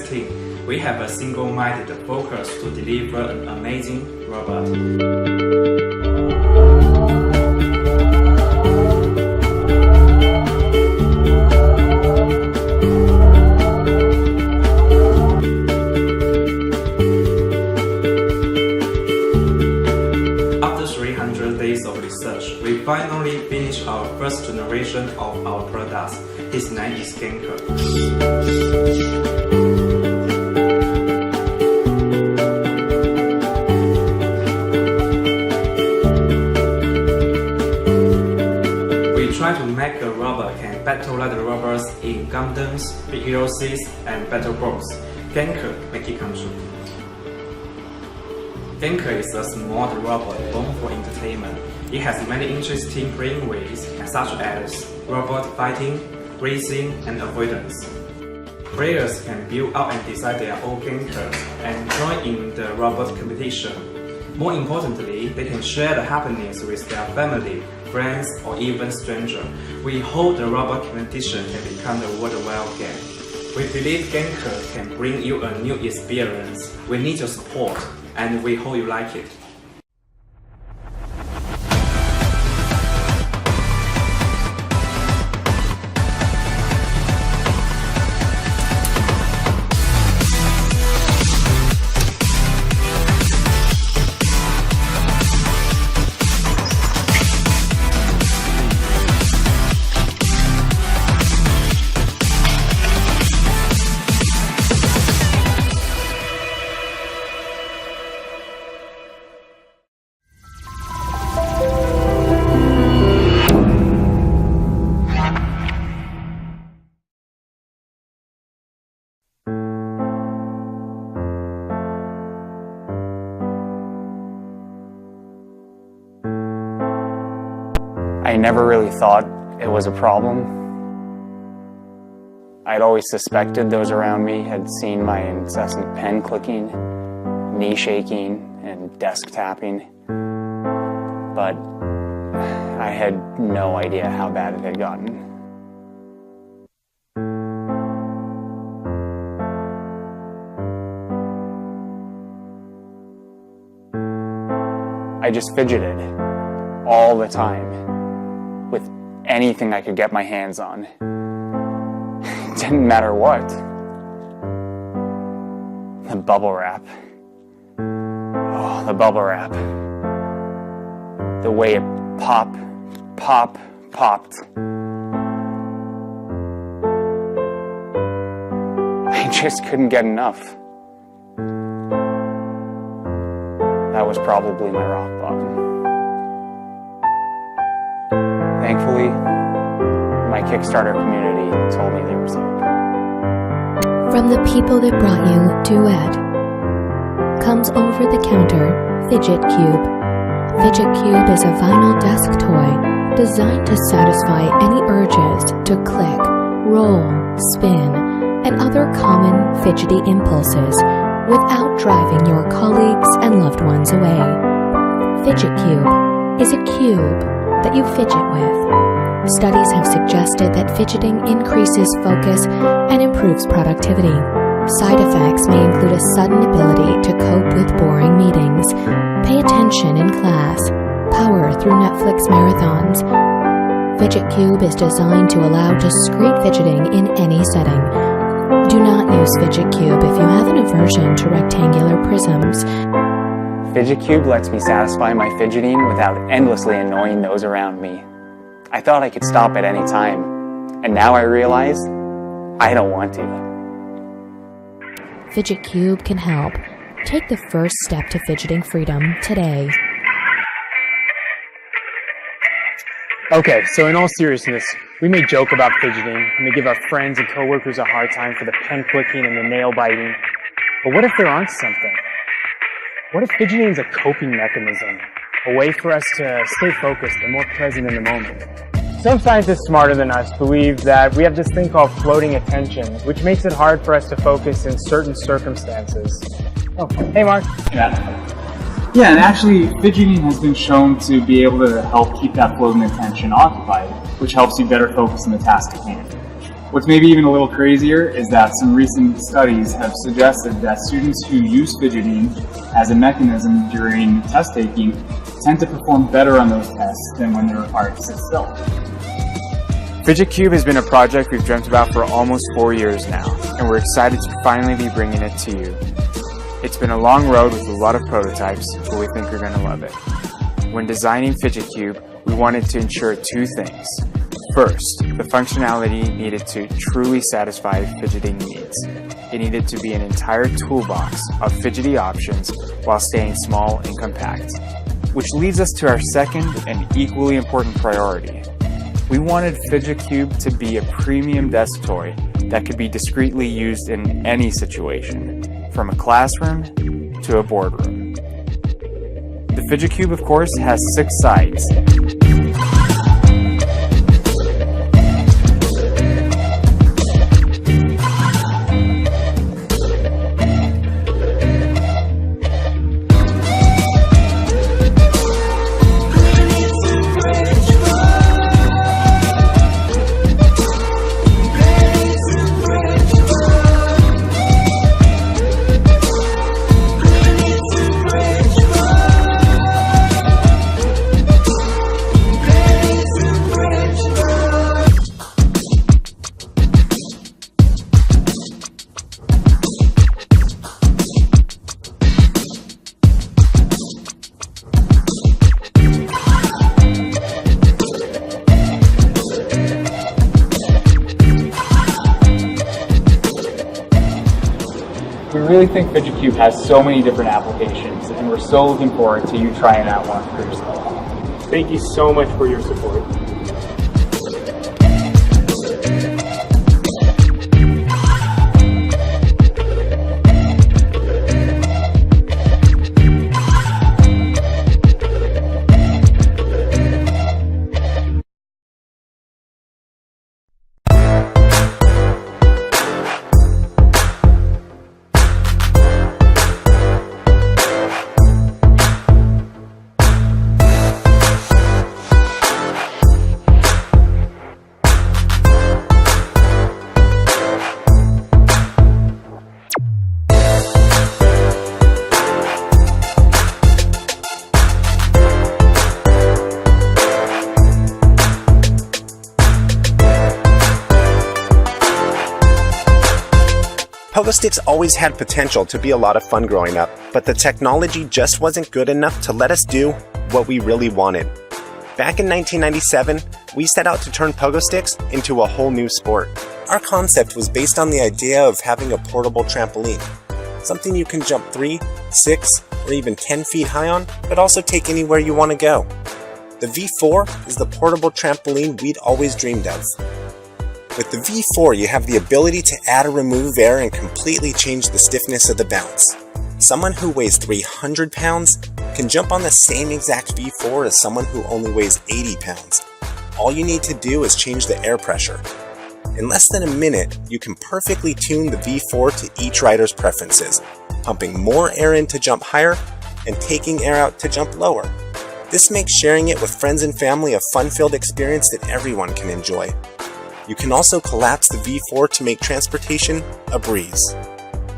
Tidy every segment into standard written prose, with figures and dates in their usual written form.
US team, we have a single-minded focus to deliver an amazing robot. After 300 days of research, we finally finished our first generation of our products. His name is Genker. We try to make a robot can battle like the robots in Gundams, Big Hero 6, and Battle Bros. Genker make it come true. Genker is a small robot born for entertainment. It has many interesting playing ways, such as robot fighting, racing, and avoidance. Players can build up and design their own Genkers and join in the robot competition. More importantly, they can share the happiness with their family, friends, or even strangers. We hope the robot competition can become a worldwide game. We believe Genker can bring you a new experience. We need your support, and we hope you like it. I never really thought it was a problem. I'd always suspected those around me had seen my incessant pen clicking, knee shaking, and desk tapping, but I had no idea how bad it had gotten. I just fidgeted all the time with anything I could get my hands on. It didn't matter what. The bubble wrap. Oh, the bubble wrap. The way it popped. I just couldn't get enough. That was probably my rock bottom. Thankfully, my Kickstarter community told me there was hope. From the people that brought you Duet comes over-the-counter Fidget Cube. Fidget Cube is a vinyl desk toy designed to satisfy any urges to click, roll, spin, and other common fidgety impulses without driving your colleagues and loved ones away. Fidget Cube is a cube that you fidget with. Studies have suggested that fidgeting increases focus and improves productivity. Side effects may include a sudden ability to cope with boring meetings, pay attention in class, power through Netflix marathons. Fidget Cube is designed to allow discrete fidgeting in any setting. Do not use Fidget Cube if you have an aversion to rectangular prisms. Fidget Cube lets me satisfy my fidgeting without endlessly annoying those around me. I thought I could stop at any time, and now I realize I don't want to. Fidget Cube can help. Take the first step to fidgeting freedom today. Okay, so in all seriousness, we may joke about fidgeting, and may give our friends and coworkers a hard time for the pen clicking and the nail biting, but what if there aren't something? What if fidgeting is a coping mechanism, a way for us to stay focused and more present in the moment? Some scientists smarter than us believe that we have this thing called floating attention, which makes it hard for us to focus in certain circumstances. Oh, hey Mark. Yeah, and actually fidgeting has been shown to be able to help keep that floating attention occupied, which helps you better focus on the task at hand. What's maybe even a little crazier is that some recent studies have suggested that students who use fidgeting as a mechanism during test taking tend to perform better on those tests than when they're required to sit still. Fidget Cube has been a project we've dreamt about for almost 4 years now, and we're excited to finally be bringing it to you. It's been a long road with a lot of prototypes, but we think you're going to love it. When designing Fidget Cube, we wanted to ensure two things. First, the functionality needed to truly satisfy fidgeting needs. It needed to be an entire toolbox of fidgety options while staying small and compact. Which leads us to our second and equally important priority. We wanted Fidget Cube to be a premium desk toy that could be discreetly used in any situation, from a classroom to a boardroom. The Fidget Cube, of course, has 6 sides. We really think Fidget Cube has so many different applications, and we're so looking forward to you trying out one for yourself. Thank you so much for your support. Pogo sticks always had potential to be a lot of fun growing up, but the technology just wasn't good enough to let us do what we really wanted. Back in 1997, we set out to turn pogo sticks into a whole new sport. Our concept was based on the idea of having a portable trampoline, something you can jump 3, 6, or even 10 feet high on, but also take anywhere you want to go. The V4 is the portable trampoline we'd always dreamed of. With the V4, you have the ability to add or remove air and completely change the stiffness of the bounce. Someone who weighs 300 pounds can jump on the same exact V4 as someone who only weighs 80 pounds. All you need to do is change the air pressure. In less than a minute, you can perfectly tune the V4 to each rider's preferences, pumping more air in to jump higher and taking air out to jump lower. This makes sharing it with friends and family a fun-filled experience that everyone can enjoy. You can also collapse the V4 to make transportation a breeze.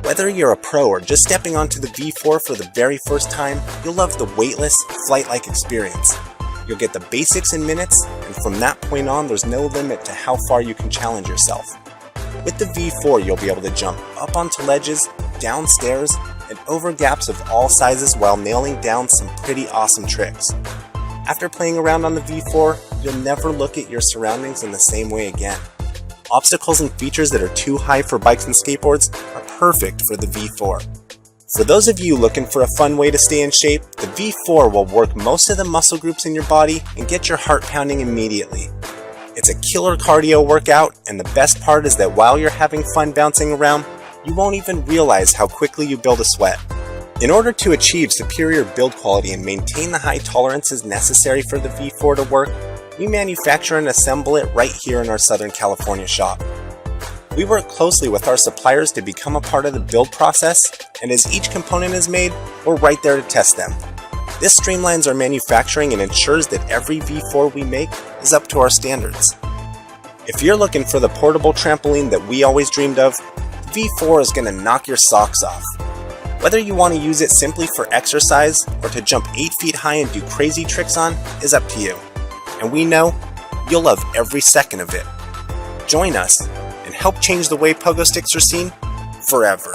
Whether you're a pro or just stepping onto the V4 for the very first time, you'll love the weightless, flight-like experience. You'll get the basics in minutes, and from that point on, there's no limit to how far you can challenge yourself. With the V4, you'll be able to jump up onto ledges, down stairs, and over gaps of all sizes while nailing down some pretty awesome tricks. After playing around on the V4, you'll never look at your surroundings in the same way again. Obstacles and features that are too high for bikes and skateboards are perfect for the V4. For those of you looking for a fun way to stay in shape, the V4 will work most of the muscle groups in your body and get your heart pounding immediately. It's a killer cardio workout, and the best part is that while you're having fun bouncing around, you won't even realize how quickly you build a sweat. In order to achieve superior build quality and maintain the high tolerances necessary for the V4 to work, we manufacture and assemble it right here in our Southern California shop. We work closely with our suppliers to become a part of the build process, and as each component is made, we're right there to test them. This streamlines our manufacturing and ensures that every V4 we make is up to our standards. If you're looking for the portable trampoline that we always dreamed of, V4 is going to knock your socks off. Whether you want to use it simply for exercise or to jump 8 feet high and do crazy tricks on is up to you. And we know you'll love every second of it. Join us and help change the way pogo sticks are seen forever.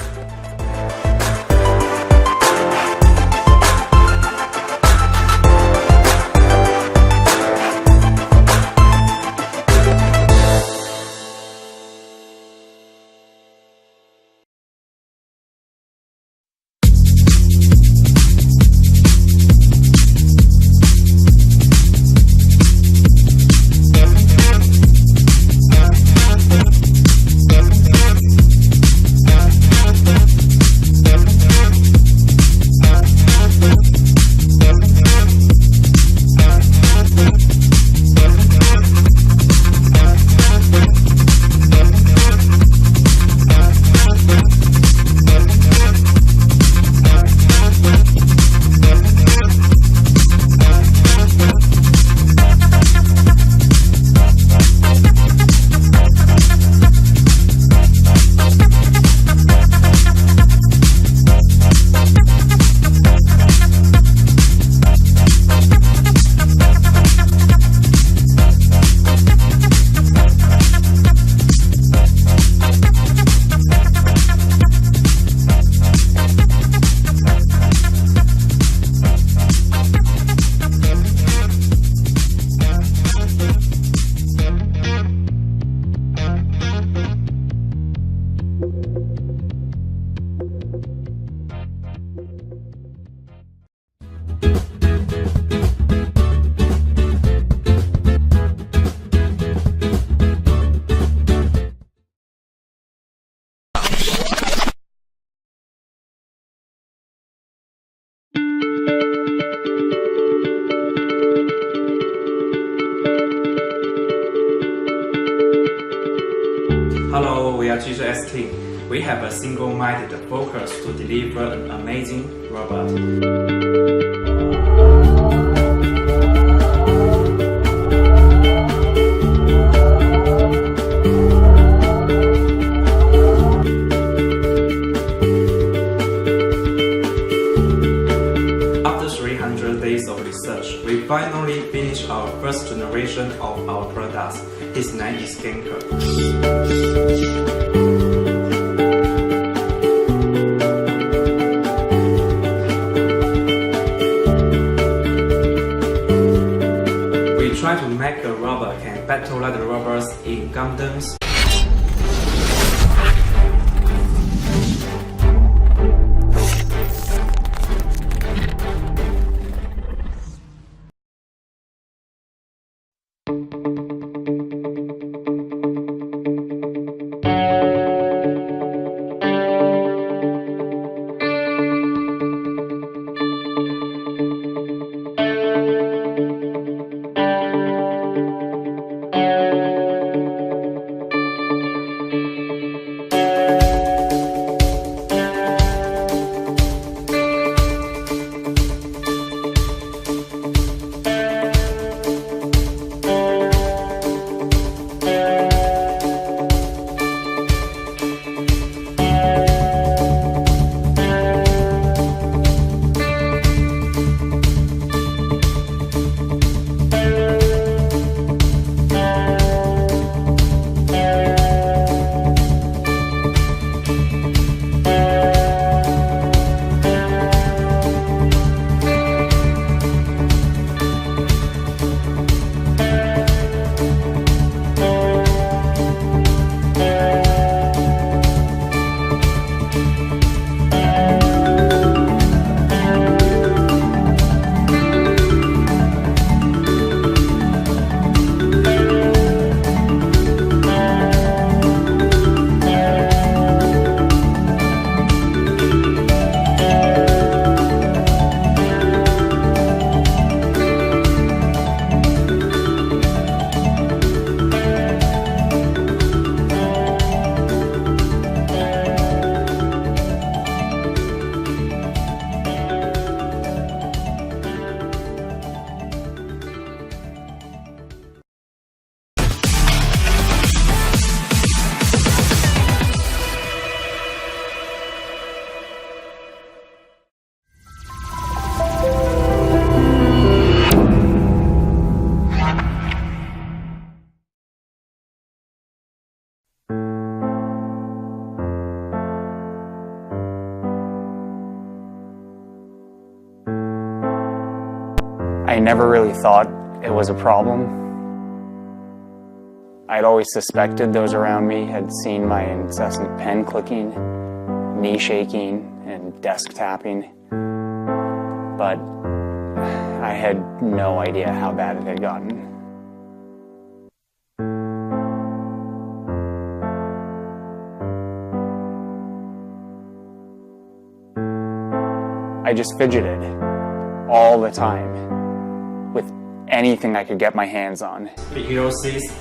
Hello, we are GGS team. We have a single-minded focus to deliver an amazing robot. After 300 days of research, we finally finished our first generation of our products. His name is Ganker. We try to make a robot can battle like the robots in Gundams. I never really thought it was a problem. I'd always suspected those around me had seen my incessant pen clicking, knee shaking, and desk tapping, but I had no idea how bad it had gotten. I just fidgeted all the time with anything I could get my hands on. Big Heroes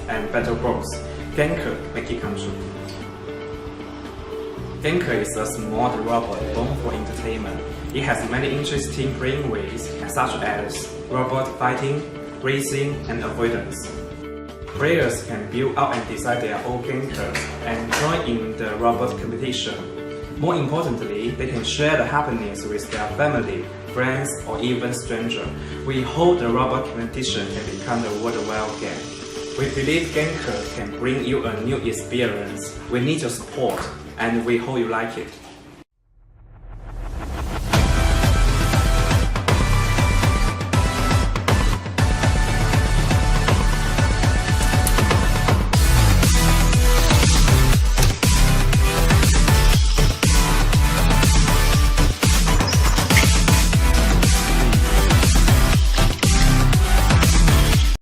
and Battle Bros. Genker make it come true. Genker is a small robot born for entertainment. It has many interesting playing ways, such as robot fighting, racing, and avoidance. Players can build up and design their own Genkers and join in the robot competition. More importantly, they can share the happiness with their family, friends, or even strangers. We hope the robot competition can become a worthwhile game. We believe Genker can bring you a new experience. We need your support, and we hope you like it.